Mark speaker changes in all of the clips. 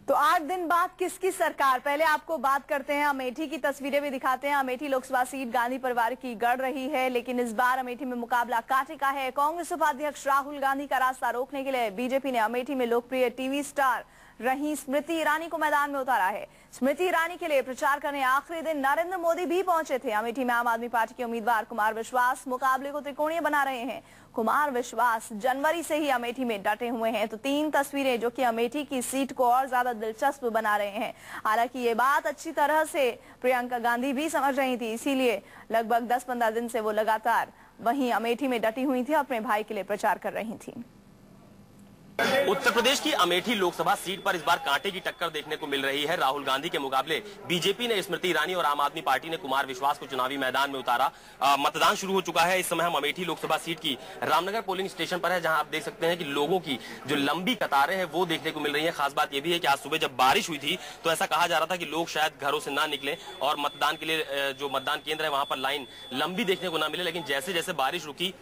Speaker 1: तो 8 दिन बाद किसकी सरकार? पहले आपको बात करते हैं, अमेठी की तस्वीरें भी दिखाते हैं। अमेठी लोकसभा सीट गांधी परिवार की गढ़ रही है, लेकिन इस बार अमेठी में मुकाबला कांटे का है। कांग्रेस उपाध्यक्ष राहुल गांधी का रास्ता रोकने के लिए बीजेपी ने अमेठी में लोकप्रिय टीवी स्टार रही स्मृति ईरानी को मैदान में उतारा है। स्मृति ईरानी के लिए प्रचार करने आखिरी दिन नरेंद्र मोदी भी पहुंचे थे। अमेठी में आम आदमी पार्टी के उम्मीदवार कुमार विश्वास मुकाबले को त्रिकोणीय बना रहे हैं। कुमार विश्वास जनवरी से ही अमेठी में डटे हुए हैं, तो 3 तस्वीरें जो कि अमेठी की सीट को और ज्यादा दिलचस्प बना रहे हैं। हालांकि ये बात अच्छी तरह से प्रियंका गांधी भी समझ रही थी, इसीलिए लगभग 10-15 दिन से वो लगातार वहीं अमेठी में डटी हुई थी, अपने भाई के लिए प्रचार कर रही थी।
Speaker 2: उत्तर प्रदेश की अमेठी लोकसभा सीट पर इस बार कांटे की टक्कर देखने को मिल रही है। राहुल गांधी के मुकाबले बीजेपी ने स्मृति ईरानी और आम आदमी पार्टी ने कुमार विश्वास को चुनावी मैदान में उतारा। मतदान शुरू हो चुका है। इस समय हम अमेठी लोकसभा सीट की रामनगर पोलिंग स्टेशन पर है, जहां आप देख सकते हैं कि लोगों की जो लंबी कतारें हैं वो देखने को मिल रही है। खास बात यह भी है कि आज सुबह जब बारिश हुई थी तो ऐसा कहा जा रहा था कि लोग शायद घरों से ना निकले और मतदान के लिए जो मतदान केंद्र है वहां पर लाइन लंबी देखने को ना मिले, लेकिन जैसे जैसे बारिश रुकी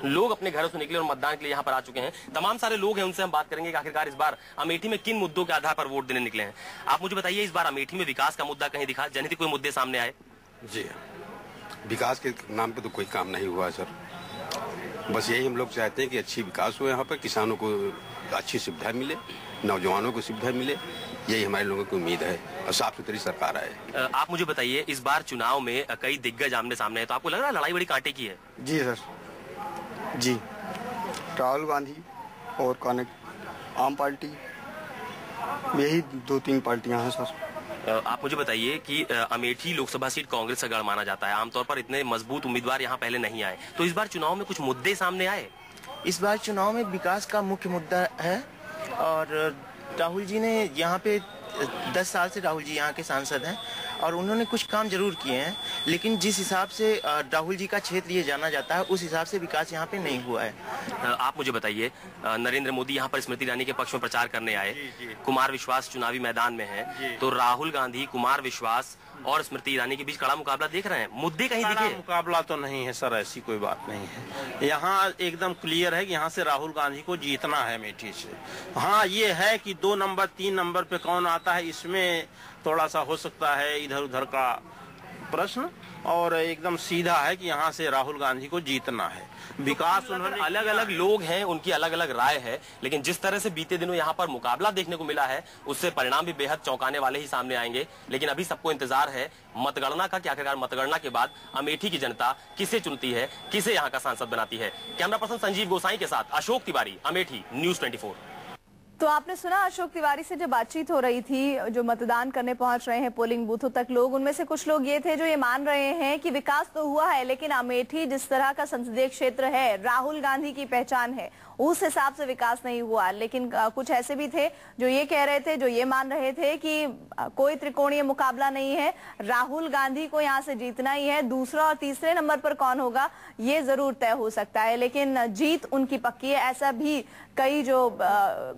Speaker 2: लोग अपने घरों से निकले और मतदान के लिए यहाँ पर आ चुके हैं। तमाम सारे लोग हैं, उनसे हम बात करेंगे कि आखिरकार इस बार अमेठी में किन मुद्दों के आधार पर वोट देने निकले हैं। आप मुझे बताइए, इस बार अमेठी में विकास का मुद्दा कहीं दिखा, जनहित कोई मुद्दे सामने आए?
Speaker 3: जी, विकास के नाम पे तो कोई काम नहीं हुआ सर। बस यही हम लोग चाहते हैं कि अच्छी विकास हो, यहाँ पर किसानों को अच्छी सुविधा मिले, नौजवानों को सुविधा मिले, यही हमारे लोगों की उम्मीद है और साफ सुथरी सरकार आए।
Speaker 2: आप मुझे बताइए, इस बार चुनाव में कई दिग्गज आमने सामने है, तो आपको लग रहा है लड़ाई बड़ी कांटे की है?
Speaker 4: जी सर, जी। राहुल गांधी और आम पार्टी, यही 2-3 पार्टियां हैं सर।
Speaker 2: आप मुझे बताइए कि अमेठी लोकसभा सीट कांग्रेस का गढ़ माना जाता है। आमतौर पर इतने मजबूत उम्मीदवार यहाँ पहले नहीं आए, तो इस बार चुनाव में कुछ मुद्दे सामने आए?
Speaker 5: इस बार चुनाव में विकास का मुख्य मुद्दा है और राहुल जी ने यहाँ पे 10 साल से राहुल जी यहाँ के सांसद हैं और उन्होंने कुछ काम जरूर किए हैं, लेकिन जिस हिसाब से राहुल जी का क्षेत्र ये जाना जाता है उस हिसाब से विकास यहाँ पे नहीं हुआ है।
Speaker 2: आप मुझे बताइए, नरेंद्र मोदी यहाँ पर स्मृति ईरानी के पक्ष में प्रचार करने आए, कुमार विश्वास चुनावी मैदान में है, तो राहुल गांधी, कुमार विश्वास और स्मृति ईरानी के बीच कड़ा मुकाबला देख रहे हैं। मुद्दे कहीं दिखे?
Speaker 6: मुकाबला तो नहीं है सर, ऐसी कोई बात नहीं है। यहाँ एकदम क्लियर है कि यहाँ से राहुल गांधी को जीतना है अमेठी से। हाँ, ये है कि 2 नंबर 3 नंबर पे कौन आता है, इसमें थोड़ा सा हो सकता है इधर उधर का प्रश्न, और एकदम सीधा है कि यहाँ से राहुल गांधी को जीतना है। विकास उन्होंने
Speaker 2: अलग अलग लोग हैं, उनकी अलग अलग राय है, लेकिन जिस तरह से बीते दिनों यहाँ पर मुकाबला देखने को मिला है उससे परिणाम भी बेहद चौंकाने वाले ही सामने आएंगे। लेकिन अभी सबको इंतजार है मतगणना का कि आखिरकार मतगणना के बाद अमेठी की जनता किसे चुनती है, किसे यहाँ का सांसद बनाती है। कैमरा पर्सन संजीव गोसाई के साथ अशोक तिवारी, अमेठी, न्यूज़ 24।
Speaker 1: तो आपने सुना अशोक तिवारी से जब बातचीत हो रही थी, जो मतदान करने पहुंच रहे हैं पोलिंग बूथों तक लोग, उनमें से कुछ लोग ये थे जो ये मान रहे हैं कि विकास तो हुआ है, लेकिन अमेठी जिस तरह का संसदीय क्षेत्र है, राहुल गांधी की पहचान है, उस हिसाब से विकास नहीं हुआ। लेकिन कुछ ऐसे भी थे जो ये कह रहे थे, जो ये मान रहे थे कि कोई त्रिकोणीय मुकाबला नहीं है, राहुल गांधी को यहाँ से जीतना ही है, दूसरा और तीसरे नंबर पर कौन होगा ये जरूर तय हो सकता है, लेकिन जीत उनकी पक्की है, ऐसा भी कई जो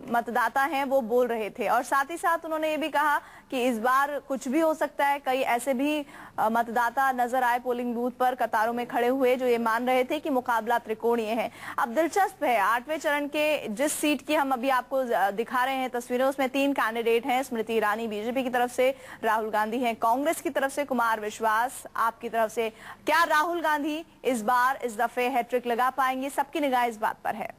Speaker 1: मतदाता हैं वो बोल रहे थे। और साथ ही साथ उन्होंने ये भी कहा कि इस बार कुछ भी हो सकता है। कई ऐसे भी मतदाता नजर आए पोलिंग बूथ पर कतारों में खड़े हुए जो ये मान रहे थे कि मुकाबला त्रिकोणीय है। अब दिलचस्प है, 8वें चरण के जिस सीट की हम अभी आपको दिखा रहे हैं तस्वीरें, उसमें 3 कैंडिडेट हैं। स्मृति ईरानी बीजेपी की तरफ से, राहुल गांधी हैं कांग्रेस की तरफ से, कुमार विश्वास आपकी तरफ से। क्या राहुल गांधी इस बार इस दफे हैट्रिक लगा पाएंगे? सबकी निगाह इस बात पर है।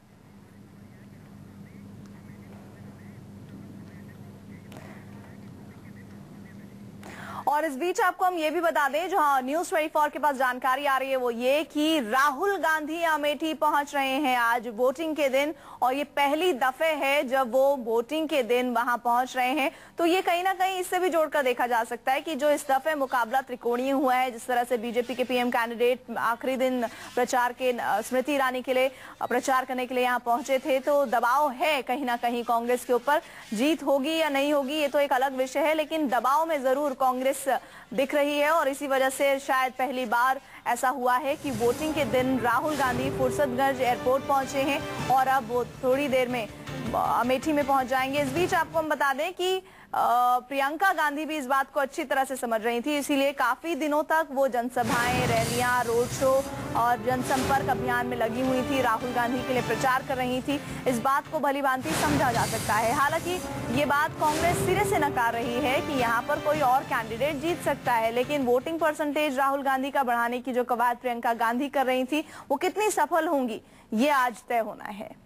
Speaker 1: और इस बीच आपको हम ये भी बता दें, जो न्यूज़ 24 के पास जानकारी आ रही है वो ये कि राहुल गांधी अमेठी पहुंच रहे हैं आज वोटिंग के दिन, और ये पहली दफे है जब वो वोटिंग के दिन वहां पहुंच रहे हैं। तो ये कहीं ना कहीं इससे भी जोड़कर देखा जा सकता है कि जो इस दफे मुकाबला त्रिकोणीय हुआ है, जिस तरह से बीजेपी के पीएम कैंडिडेट आखिरी दिन प्रचार के स्मृति ईरानी के लिए प्रचार करने के लिए यहाँ पहुंचे थे, तो दबाव है कहीं ना कहीं कांग्रेस के ऊपर। जीत होगी या नहीं होगी ये तो एक अलग विषय है, लेकिन दबाव में जरूर कांग्रेस दिख रही है, और इसी वजह से शायद पहली बार ऐसा हुआ है कि वोटिंग के दिन राहुल गांधी फुर्सतगंज एयरपोर्ट पहुंचे हैं और अब वो थोड़ी देर में अमेठी में पहुंच जाएंगे। इस बीच आपको हम बता दें कि प्रियंका गांधी भी इस बात को अच्छी तरह से समझ रही थी, इसीलिए काफी दिनों तक वो जनसभाएं, रैलियां, रोड शो और जनसंपर्क अभियान में लगी हुई थी, राहुल गांधी के लिए प्रचार कर रही थी। इस बात को भलीभांति समझा जा सकता है। हालांकि ये बात कांग्रेस सिरे से नकार रही है कि यहाँ पर कोई और कैंडिडेट जीत सकता है, लेकिन वोटिंग परसेंटेज राहुल गांधी का बढ़ाने की जो कवायद प्रियंका गांधी कर रही थी वो कितनी सफल होंगी ये आज तय होना है।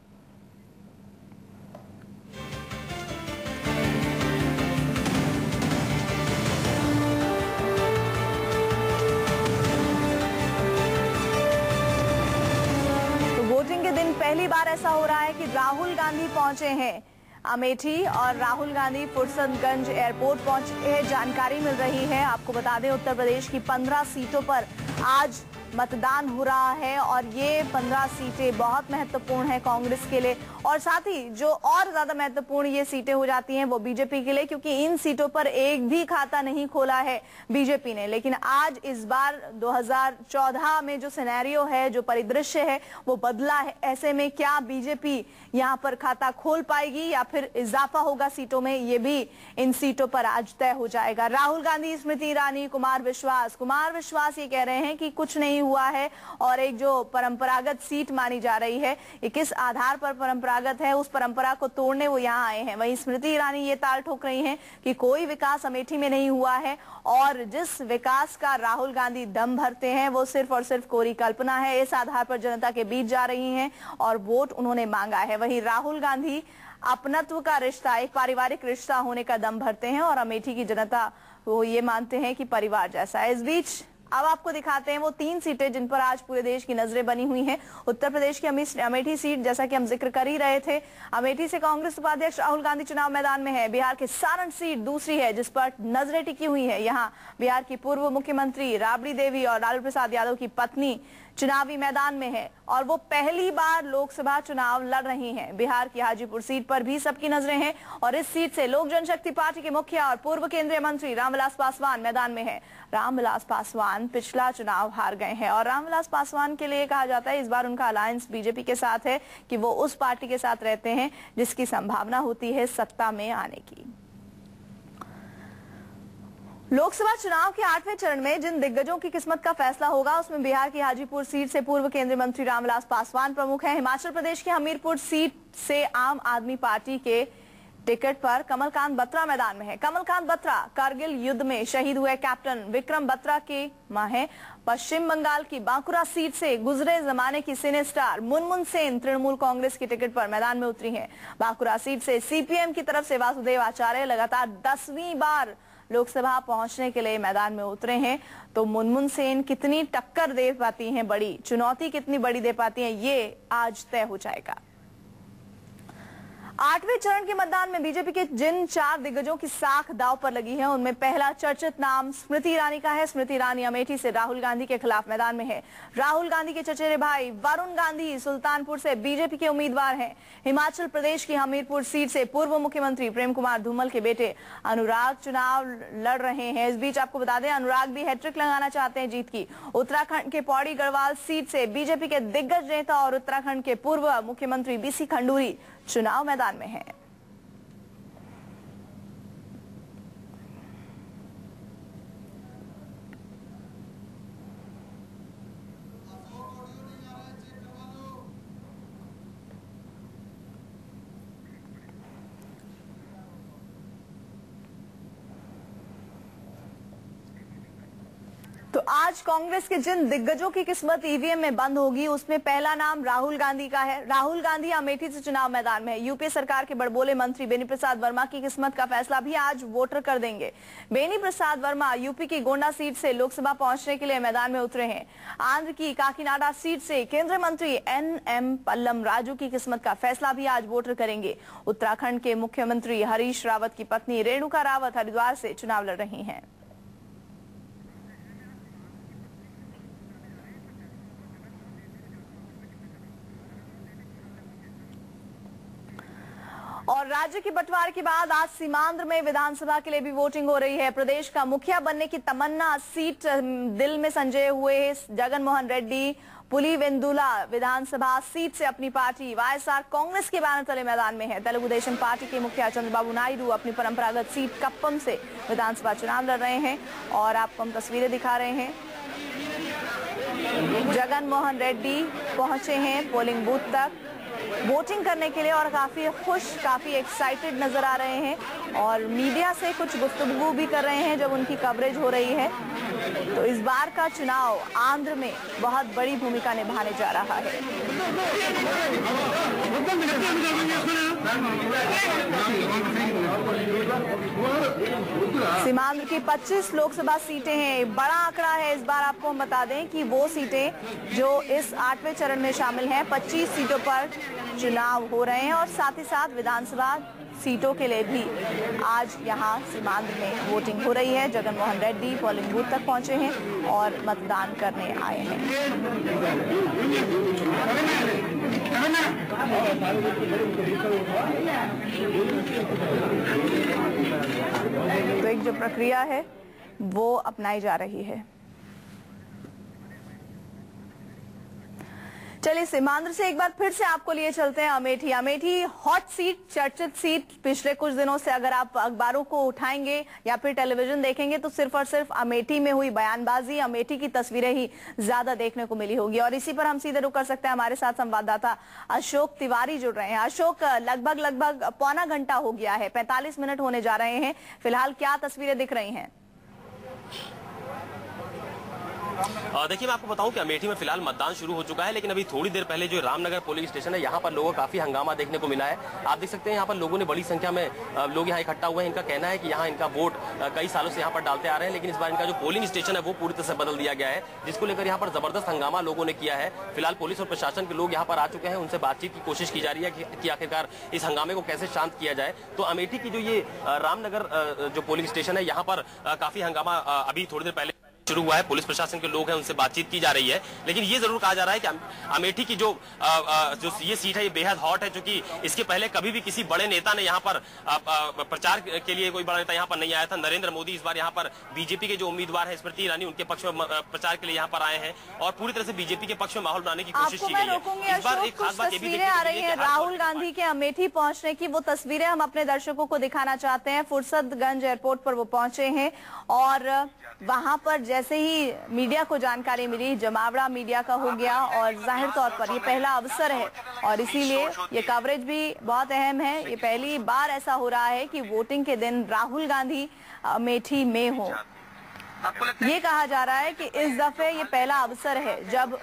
Speaker 1: वोटिंग के दिन पहली बार ऐसा हो रहा है कि राहुल गांधी पहुंचे हैं अमेठी और राहुल गांधी फुरसतगंज एयरपोर्ट पहुंचे हैं। जानकारी मिल रही है, आपको बता दें उत्तर प्रदेश की 15 सीटों पर आज मतदान हो रहा है और ये 15 सीटें बहुत महत्वपूर्ण है कांग्रेस के लिए, और साथ ही जो और ज्यादा महत्वपूर्ण ये सीटें हो जाती हैं वो बीजेपी के लिए, क्योंकि इन सीटों पर एक भी खाता नहीं खोला है बीजेपी ने। लेकिन आज इस बार 2014 में जो सिनेरियो है, जो परिदृश्य है वो बदला है। ऐसे में क्या बीजेपी यहाँ पर खाता खोल पाएगी या फिर इजाफा होगा सीटों में, ये भी इन सीटों पर आज तय हो जाएगा। राहुल गांधी, स्मृति ईरानी, कुमार विश्वास ये कह रहे हैं कि कुछ नहीं हुआ है और एक जो परंपरागत सीट मानी जा रही है, ये किस आधार पर परंपरागत है, उस परंपरा को तोड़ने वो यहाँ आए हैं। वहीं स्मृति ईरानी ये ताल ठोक रही हैं कि कोई विकास अमेठी में नहीं हुआ है और जिस विकास का राहुल गांधी दम भरते हैं वो सिर्फ और सिर्फ कोरी कल्पना है। इस आधार पर जनता के बीच जा रही हैं और वोट उन्होंने मांगा है। वहीं राहुल गांधी अपनत्व का रिश्ता, एक पारिवारिक रिश्ता होने का दम भरते हैं और अमेठी की जनता वो ये मानते हैं कि परिवार जैसा है। इस बीच अब आपको दिखाते हैं वो 3 सीटें जिन पर आज पूरे देश की नजरें बनी हुई हैं। उत्तर प्रदेश की अमेठी सीट, जैसा कि हम जिक्र कर ही रहे थे, अमेठी से कांग्रेस उपाध्यक्ष राहुल गांधी चुनाव मैदान में है। बिहार के सारण सीट दूसरी है जिस पर नजरें टिकी हुई है। यहाँ बिहार की पूर्व मुख्यमंत्री राबड़ी देवी और लालू प्रसाद यादव की पत्नी चुनावी मैदान में है और वो पहली बार लोकसभा चुनाव लड़ रही हैं। बिहार की हाजीपुर सीट पर भी सबकी नजरें हैं और इस सीट से लोक जनशक्ति पार्टी के मुखिया और पूर्व केंद्रीय मंत्री रामविलास पासवान मैदान में है। रामविलास पासवान पिछला चुनाव हार गए हैं और रामविलास पासवान के लिए कहा जाता है इस बार उनका अलायंस बीजेपी के साथ है कि वो उस पार्टी के साथ रहते हैं जिसकी संभावना होती है सत्ता में आने की। लोकसभा चुनाव के 8वें चरण में जिन दिग्गजों की किस्मत का फैसला होगा उसमें बिहार की हाजीपुर सीट से पूर्व केंद्रीय मंत्री रामविलास पासवान प्रमुख हैं। हिमाचल प्रदेश की हमीरपुर सीट से आम आदमी पार्टी के टिकट पर कमलकांत बत्रा मैदान में है। कमलकांत बत्रा कारगिल युद्ध में शहीद हुए कैप्टन विक्रम बत्रा के मां हैं। पश्चिम बंगाल की बांकुरा सीट से गुजरे जमाने की सिने स्टार मुनमुन सेन तृणमूल कांग्रेस की टिकट पर मैदान में उतरी हैं। बांकुरा सीट से सीपीएम की तरफ से वासुदेव आचार्य लगातार 10वीं बार लोकसभा पहुंचने के लिए मैदान में उतरे हैं। तो मुनमुन सेन कितनी टक्कर दे पाती हैं, बड़ी चुनौती कितनी बड़ी दे पाती हैं, ये आज तय हो जाएगा। 8वें चरण के मतदान में बीजेपी के जिन 4 दिग्गजों की साख दांव पर लगी है उनमें पहला चर्चित नाम स्मृति ईरानी का है। स्मृति ईरानी अमेठी से राहुल गांधी के खिलाफ मैदान में है। राहुल गांधी के चचेरे भाई वरुण गांधी सुल्तानपुर से बीजेपी के उम्मीदवार हैं। हिमाचल प्रदेश की हमीरपुर सीट से पूर्व मुख्यमंत्री प्रेम कुमार धूमल के बेटे अनुराग चुनाव लड़ रहे हैं। इस बीच आपको बता दें अनुराग भी हैट्रिक लगाना चाहते हैं जीत की। उत्तराखंड के पौड़ी गढ़वाल सीट से बीजेपी के दिग्गज नेता और उत्तराखंड के पूर्व मुख्यमंत्री बीसी खंडूरी चुनाव मैदान में है। तो आज कांग्रेस के जिन दिग्गजों की किस्मत ईवीएम में बंद होगी उसमें पहला नाम राहुल गांधी का है। राहुल गांधी अमेठी से चुनाव मैदान में है। यूपीए सरकार के बड़बोले मंत्री बेनी प्रसाद वर्मा की किस्मत का फैसला भी आज वोटर कर देंगे। बेनी प्रसाद वर्मा यूपी की गोंडा सीट से लोकसभा पहुंचने के लिए मैदान में उतरे हैं। आंध्र की काकीनाडा सीट से केंद्रीय मंत्री एनएम पल्लम राजू की किस्मत का फैसला भी आज वोटर करेंगे। उत्तराखंड के मुख्यमंत्री हरीश रावत की पत्नी रेणुका रावत हरिद्वार से चुनाव लड़ रही हैं। और राज्य की बंटवारे के बाद आज सीमांध्र में विधानसभा के लिए भी वोटिंग हो रही है। प्रदेश का मुखिया बनने की तमन्ना सीट दिल में संजोए हुए जगनमोहन रेड्डी पुलिवेंदुला विधानसभा सीट से अपनी पार्टी वाईएसआर कांग्रेस के बैनर तले मैदान में है। तेलुगु देशम पार्टी के मुखिया चंद्रबाबू नायडू अपनी परंपरागत सीट कप्पम से विधानसभा चुनाव लड़ रहे हैं और आपको हम तस्वीरें दिखा रहे हैं। जगनमोहन रेड्डी पहुंचे हैं पोलिंग बूथ तक वोटिंग करने के लिए और काफी खुश, काफी एक्साइटेड नजर आ रहे हैं और मीडिया से कुछ गुफ्तगू भी कर रहे हैं जब उनकी कवरेज हो रही है। तो इस बार का चुनाव आंध्र में बहुत बड़ी भूमिका निभाने जा रहा है। सीमांध्र की 25 लोकसभा सीटें हैं। बड़ा आंकड़ा है। इस बार आपको हम बता दें कि वो सीटें जो इस 8वें चरण में शामिल हैं, 25 सीटों पर चुनाव हो रहे हैं और साथ ही साथ विधानसभा सीटों के लिए भी आज यहां सीमांध्र में वोटिंग हो रही है। जगनमोहन रेड्डी पोलिंग बूथ तक पहुंचे हैं और मतदान करने आए हैं। तो एक जो प्रक्रिया है वो अपनाई जा रही है। चलिए सीमांध्र से एक बार फिर से आपको लिए चलते हैं अमेठी। अमेठी हॉट सीट, चर्चित सीट। पिछले कुछ दिनों से अगर आप अखबारों को उठाएंगे या फिर टेलीविजन देखेंगे तो सिर्फ और सिर्फ अमेठी में हुई बयानबाजी, अमेठी की तस्वीरें ही ज्यादा देखने को मिली होगी। और इसी पर हम सीधे रुक कर सकते हैं। हमारे साथ संवाददाता अशोक तिवारी जुड़ रहे हैं। अशोक, लगभग पौना घंटा हो गया है, 45 मिनट होने जा रहे हैं। फिलहाल क्या तस्वीरें दिख रही हैं?
Speaker 2: देखिए, मैं आपको बताऊं कि अमेठी में फिलहाल मतदान शुरू हो चुका है, लेकिन अभी थोड़ी देर पहले जो रामनगर पोलिंग स्टेशन है यहाँ पर लोगों का काफी हंगामा देखने को मिला है। आप देख सकते हैं यहाँ पर लोगों ने बड़ी संख्या में लोग यहाँ इकट्ठा हुए हैं। इनका कहना है कि यहाँ इनका वोट कई सालों से यहाँ पर डालते आ रहे हैं, लेकिन इस बार इनका जो पोलिंग स्टेशन है वो पूरी तरह से बदल दिया गया है, जिसको लेकर यहाँ पर जबरदस्त हंगामा लोगों ने किया है। फिलहाल पुलिस और प्रशासन के लोग यहाँ पर आ चुके हैं, उनसे बातचीत की कोशिश की जा रही है कि आखिरकार इस हंगामे को कैसे शांत किया जाए। तो अमेठी की जो ये रामनगर जो पोलिंग स्टेशन है यहाँ पर काफी हंगामा अभी थोड़ी देर पहले शुरू हुआ है। पुलिस प्रशासन के लोग हैं, उनसे बातचीत की जा रही है, लेकिन ये जरूर कहा जा रहा है कि अमेठी की जो ये सीट है ये बेहद हॉट है, क्योंकि इसके पहले कभी भी किसी बड़े नेता ने यहाँ पर प्रचार के लिए कोई बड़ा नेता यहाँ पर नहीं आया था। नरेंद्र मोदी इस बार यहाँ पर बीजेपी के जो उम्मीदवार है स्मृति ईरानी, उनके पक्ष में प्रचार के लिए यहाँ पर आए हैं और पूरी तरह से बीजेपी के पक्ष में माहौल बनाने की कोशिश की गई है। इस बार एक खास बात ये भी
Speaker 1: तस्वीरें आ रही है राहुल गांधी के अमेठी पहुंचने की। वो तस्वीरें हम अपने दर्शकों को दिखाना चाहते हैं। फुर्सतगंज एयरपोर्ट पर वो पहुंचे हैं और वहां पर जैसे ही मीडिया को जानकारी मिली, जमावड़ा मीडिया का हो गया और जाहिर तौर पर ये पहला अवसर है और इसीलिए ये कवरेज भी बहुत अहम है। ये पहली बार ऐसा हो रहा है कि वोटिंग के दिन राहुल गांधी अमेठी में हो। ये कहा जा रहा है कि इस दफे ये पहला अवसर है जब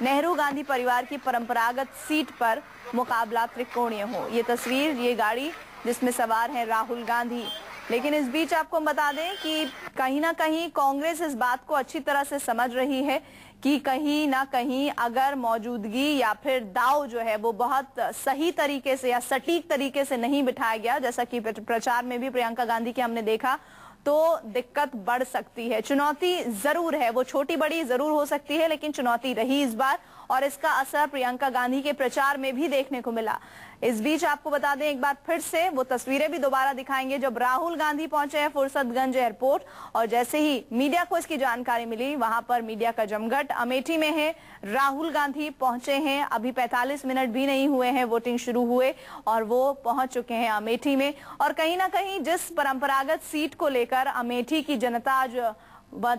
Speaker 1: नेहरू गांधी परिवार की परंपरागत सीट पर मुकाबला त्रिकोणीय हो। ये तस्वीर, ये गाड़ी जिसमें सवार है राहुल गांधी। लेकिन इस बीच आपको बता दें कि कहीं ना कहीं कांग्रेस इस बात को अच्छी तरह से समझ रही है कि कहीं ना कहीं अगर मौजूदगी या फिर दाव जो है वो बहुत सही तरीके से या सटीक तरीके से नहीं बिठाया गया, जैसा कि प्रचार में भी प्रियंका गांधी के हमने देखा, तो दिक्कत बढ़ सकती है। चुनौती जरूर है, वो छोटी बड़ी जरूर हो सकती है, लेकिन चुनौती रही इस बार और इसका असर प्रियंका गांधी के प्रचार में भी देखने को मिला। इस बीच आपको बता दें एक बार फिर से वो तस्वीरें भी दोबारा दिखाएंगे जब राहुल गांधी पहुंचे हैं फुर्सतगंज एयरपोर्ट और जैसे ही मीडिया को इसकी जानकारी मिली, वहां पर मीडिया का जमघट अमेठी में है। राहुल गांधी पहुंचे हैं, अभी 45 मिनट भी नहीं हुए हैं वोटिंग शुरू हुए और वो पहुंच चुके हैं अमेठी में। और कहीं ना कहीं जिस परंपरागत सीट को लेकर अमेठी की जनता आज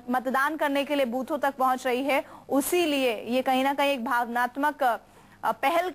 Speaker 1: मतदान करने के लिए बूथों तक पहुंच रही है, उसी लिए ये कहीं ना कहीं एक भावनात्मक पहल